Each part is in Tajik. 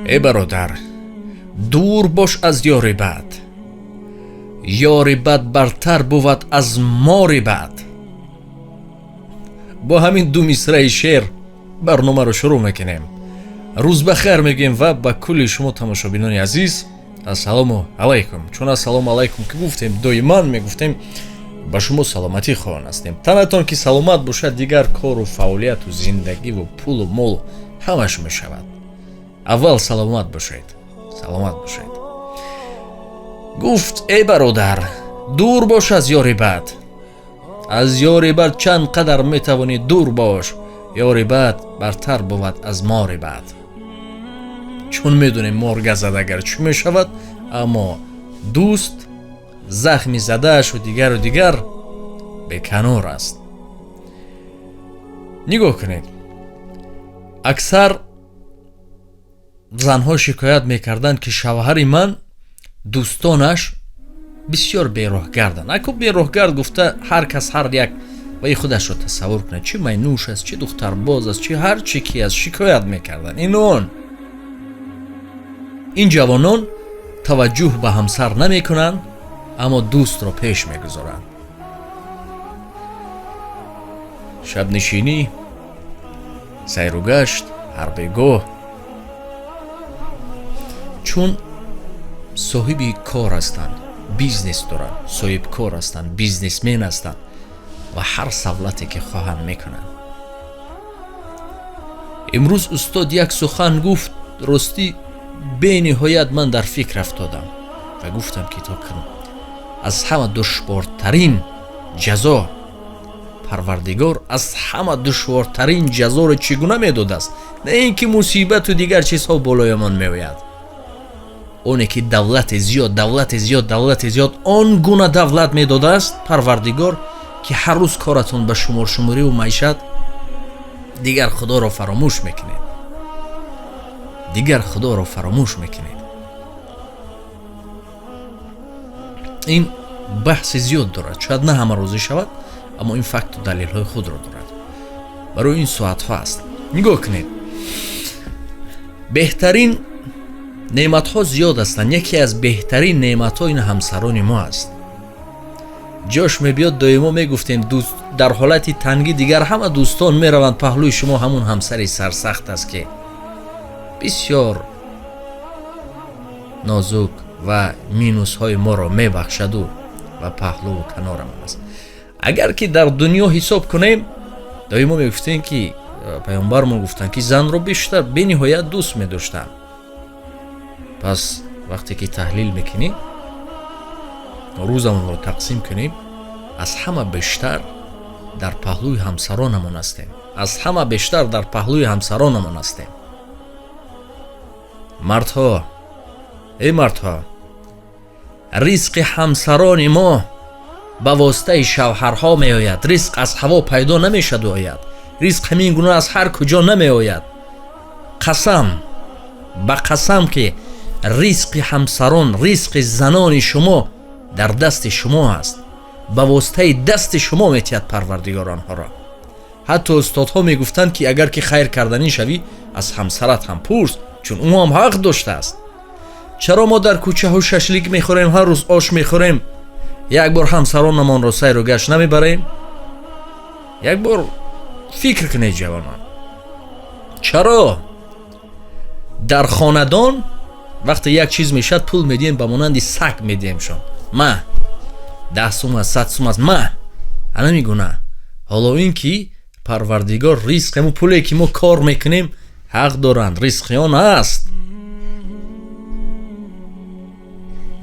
ای برادر دور باش از یاری بد. یاری بد برتر بود از ماری بد. با همین دو مصرع شعر برنامه رو شروع میکنیم. روز بخیر میگیم و با کل شما تماشابینان عزیز السلام علیکم. چون السلام علیکم که گفتیم دائما میگفتیم با شما سلامتی خواهان هستیم. تنتون که سلامت باشد دیگر کار و فعالیت و زندگی و پول و مال همش میشود. اول سلامت باشید. سلامت باشید. گفت ای برادر دور باش از یاری بد. از یاری بد چند قدر میتوانی دور باش. یاری بد برتر بود از ماری بد. چون میدونیم مار گزد اگر چی میشود، اما دوست زخمی زدهش و دیگر به کنار است. نگاه کنید، اکثر زنها شکایت میکردند که شوهر من دوستانش بسیار بیروحگردند. اکو بیروحگرد گفته هر کس هر یک و خودش رو تصور کنه، چه مینوش است، چه دختر باز است، چه هر چی کی از شکایت میکردن. این جوانان توجه به همسر نمی کنند، اما دوست را پیش میگذارند. شب نشینی، سیر و گشت، حربگاه. چون صاحب کار هستند، بیزنس دارند، صاحب کار هستند، بیزنسمن هستند و هر سوالتی که خواهند میکنند. امروز استاد یک سخن گفت، راستی به نهایت من در فکر افتادم و گفتم که تا کنم از همه دشوارترین جزا پروردگار از همه دشوارترین جزا را چگونه میداده است؟ نه اینکه مصیبت و دیگر چیزها بالایمان میآید. اونی که دولت زیاد آن گونه دولت میداده است پروردگار که هر روز کارتون به شماری و معیشت دیگر خدا را فراموش میکنید. این بحث زیاد دارد، شاید نه همه روزی شود، اما این فکت و دلیل های خود را دارد. برای این ساعت ها است. نگاه کنید، بهترین نعمت ها زیاد هستند. یکی از بهترین نعمت ها این همسران ما است. جاش میبیاد دائما میگفتیم دوست در حالت تنگی دیگر همه دوستان میروند پهلوی شما. همون همسری سرسخت است که بسیار نازک و مینوس های ما را میبخشد و پهلو و کنار ما است. اگر که در دنیا حساب کنیم، دائما میگفتیم که پیامبر ما گفتن که زن رو بیشتر به نهایت دوست میداشتن. پس وقتی که تحلیل میکنیم، روزمون رو تقسیم کنیم، از همه بیشتر در پهلوی همسرانمون هستیم. مردها، ای مردها، رزق همسران ما به واسطه شوهرها می آید. رزق از هوا پیدا نمی شد و آید. رزق همین گونه از هر کجا نمی آید. قسم که رزق همسران، رزق زنان شما در دست شما است. به واسطه دست شما میتید پروردگار آنها را. حتی استادها میگفتند که اگر که خیر کردنی شوی از همسرت هم پرس، چون او هم حق داشته است. چرا ما در کوچه ها ششلیک میخوریم، هر روز آش میخوریم، یک بار همسرانمان را سیر و گشت نمیبریم؟ یک بار فکر کنید جوانان. چرا در خاندان وقتی یک چیز میشد پول میدیم به مانند سگ میدیمشون؟ ما 10 سوم است، 100 سوم است، ما انا میگونه. حالا این که پروردگار رزق همون پولی که ما کار میکنیم حق دارند، رزقیان است.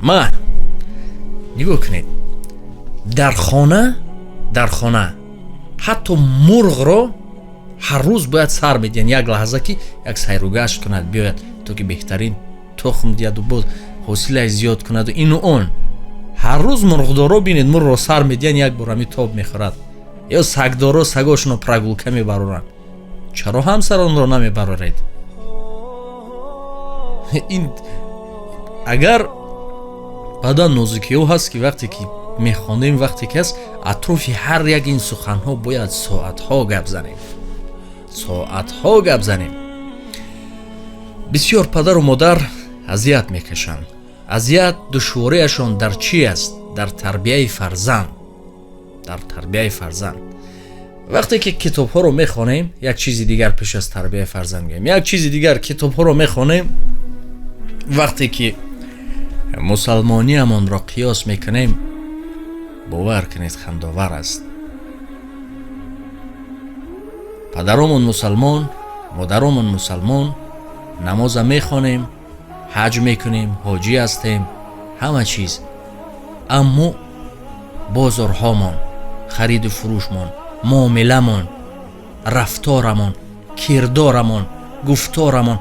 ما نگاه کنید، در خانه حتی مرغ را هر روز باید سر میدین. یک لحظه که یک سیر و گشت کند بیاید تا که بهترین تخم دید و باز حاصله زیاد کند و این و آن. هر روز مرغدارا بینید مرغ را سر میدین، یک بار همی تاب میخورد. یا سگدارا سگاشون رو پرگولکه میبرورند. چرا همسران را نمیبرورید؟ این اگر بعدا نازکی ها هست که وقتی که میخوانیم، وقتی که هست اطراف هر یک این سخن ها باید ساعت ها گپ زنیم. бисёр падару модар азият мекашанд. азият душвориашон дар чи аст? дар тарбияи фарзанд. дар тарбияи фарзанд. вақте ки китобҳоро мехонем, як чизи дигар пеш аз тарбияи фарзанд гӯем. як чизи дигар китобҳоро мехонем, вақте ки мусалмониамонро қиёс мекунем, бовар кунед хандовар аст. падаромон мусалмон, модаромон мусалмон, намоза мехонем, ҳаҷ мекунем, ҳоҷӣ ҳастем, ҳама чиз. аммо бозорҳомон, хариду фурӯшмон, муомиламон, рафторамон, кирдорамон, гуфторамон,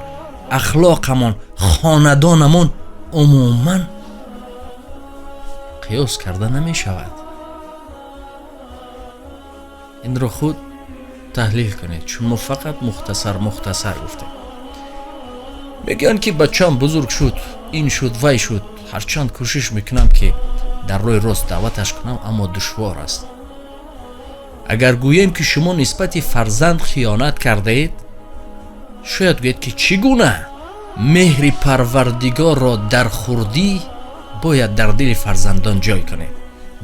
ахлоқамон, хонадонамон умуман қиёс карда намешавад. инро худ таҳлил кунед, чун мо фақат мухтасар гуфтем. мегӯянд ки бачаам бузург шуд, ин шуд, вай шуд. ҳарчанд кӯшиш мекунам ки дар роҳи рост даъваташ кунам, аммо душвор аст. агар гӯем ки шумо нисбати фарзанд хиёнат кардаед, шояд гӯед ки чӣ гуна меҳри парвардигорро дар хурдӣ бояд дар дили фарзандон ҷой кунед.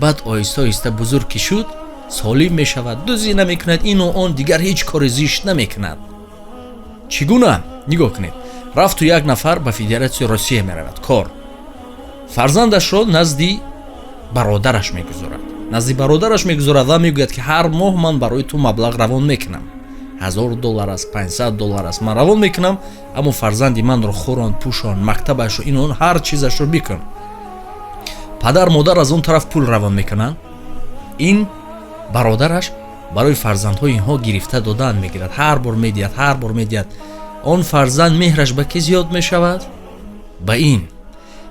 баъд оҳиста оҳиста бузург ки шуд, солим мешавад, дузӣ намекунад, ину он дигар ҳеҷ кори зишт намекунад. чӣ гуна? нигоҳ кунед. рафту як нафар ба федератсияи Россия меравад кор. фарзандашро назди бародараш мегузорад ва мегӯяд ки ҳар моҳ ман барои ту маблағ равон мекунам. $1000 аст, $500 аст, ман равон мекунам, аммо фарзанди манро хӯрон, пӯшон, мактабашро, инон ҳар чизашро бикун. падар модар аз он тараф пул равон мекунанд. ин бародараш барои фарзандҳои инҳо гирифта додан мегирад. ҳар бор медиҳад. он фарзанд меҳраш ба ки зиёд мешавад? ба ин.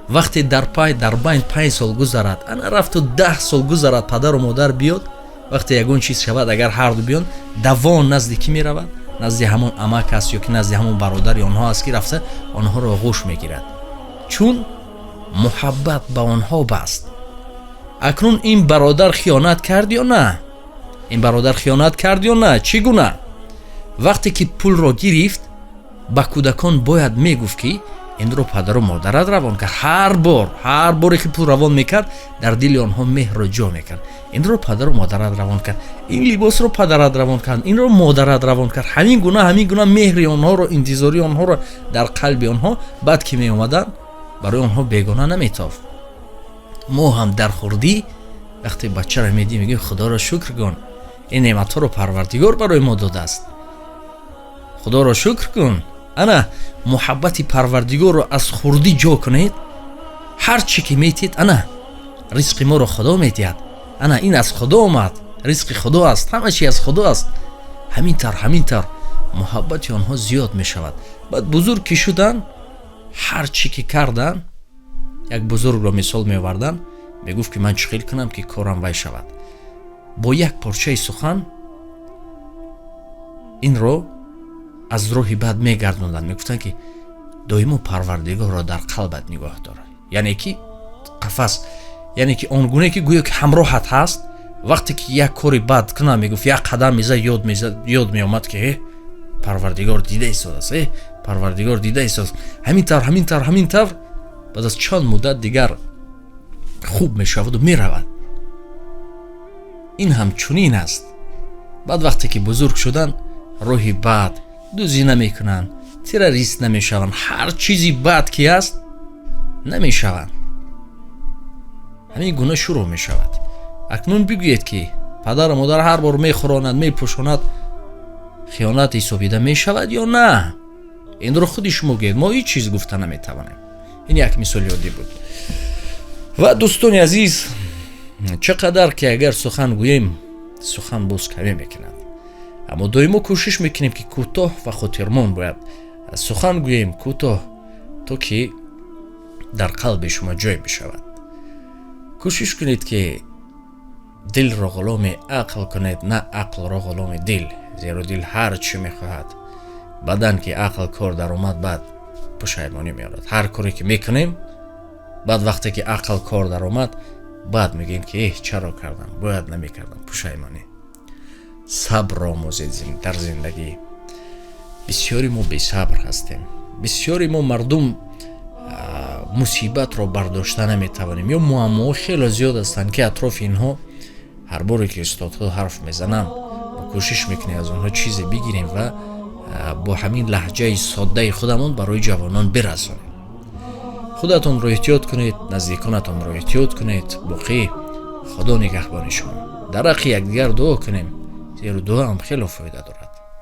вақте дар байн 5 сол гузарад, ана рафту 10 сол гузарад, падару модар биёд, вақте ягон чиз шавад, агар ҳарду биён, давон назди кӣ меравад? назди ҳамон амак аст ё ки назди ҳамон бародари онҳо аст ки рафта онҳоро ғӯш мегирад, чун муҳаббат ба онҳо баст. акнун ин бародар хиёнат кард ё на? чӣ гуна? вақте ки пулро гирифт, ба кӯдакон бояд мегуфт ки инро падару модарат равон кард. ҳар боре ки пул равон мекард, дар дили онҳо меҳрро ҷо мекард. инро падару модарат равон кард, ин либосро падарат равон кард, инро модарат равон кард. ҳамин гуна меҳри онҳоро, интизори онҳоро дар қалби онҳо, баъд ки меомаданд, барои онҳо бегона наметофт. мо ҳам дар хурдӣ вақте бачаро медиҳем, мегӯем худоро шукр кун, ин неъматҳоро парвардигор барои мо додааст. худоро шукр кун. ана муҳаббати парвардигорро аз хурдӣ ҷо кунед. ҳар чӣ ки метед, ана ризқи моро худо медиҳад, ана ин аз худо омад, ризқи худо аст, ҳама чи аз худо аст. ҳамин тар муҳаббати онҳо зиёд мешавад. баъд бузург ки шуданд, ҳар чӣ ки карданд, як бузургро мисол меоварданд, мегуфт ки ман чӣ хел кунам ки корам вай шавад. бо як порчаи сухан инро аз роҳи бад мегардонданд, мегуфтанд ки доимо парвардигорро дар қалбат нигоҳ дор. яъне ки қафас, яъне ки он гуне ки гӯё ки ҳамроҳат ҳаст. вақте ки як кори бад кунам, мегуфт як қадам мезад, ёд меомад ки парвардигор дида истодааст, парвардигор дида истодааст. ҳамин тавр баъд аз чанд муддат дигар хуб мешаваду меравад. ин ҳамчунин аст. баъд вақте ки бузург шуданд, роҳи бад, дузӣ намекунанд, террорист намешаванд, ҳар чизи бад ки аст намешаванд. ҳамин гуна шурӯъ мешавад. акнун бигӯед ки падару модар ҳар бор мехӯронад, мепӯшонад, хиёнат ҳисобида мешавад ё на? инро худи шумо гӯед, мо ҳеҷ чиз гуфта наметавонем. ин як мисоли оддӣ буд. ва дӯстони азиз, чӣ қадар ки агар сухан гӯем, сухан боз каме мекунад. аммо доимо кӯшиш мекунем ки кӯтоҳ ва хотирмон бояд сухан гӯем, кӯтоҳ, то ки дар қалби шумо ҷой бишавад. кӯшиш кунед ки дилро ғуломи ақл кунед, на ақлро ғуломи дил. зеро дил ҳар чӣ мехоҳад. баъдан ки ақл кор даромад, баъд пушаймонӣ меорад. ҳар коре ки мекунем, баъд вақте ки ақл кор даромад, баъд мегӯем ки чаро кардам, бояд намекардам, пушаймонӣ. сабр омӯзед дар зиндагӣ. бисёри мо бесабр ҳастем. بسیاری ما مردم مصیبت رو برداشته نمیتوانیم یا معما خیلی زیاد هستند که اطراف اینها هر باری که استادها حرف میزنن ما کوشش میکنیم از اونها چیزی بگیریم و با همین لهجه ساده خودمون برای جوانان برسانیم. خودتون رو احتیاط کنید، نزدیکانتون رو احتیاط کنید. باقی خدا نگهبان شما. در حق یکدیگر دعا کنیم، زیرا دعا هم خیلی فایده دارد.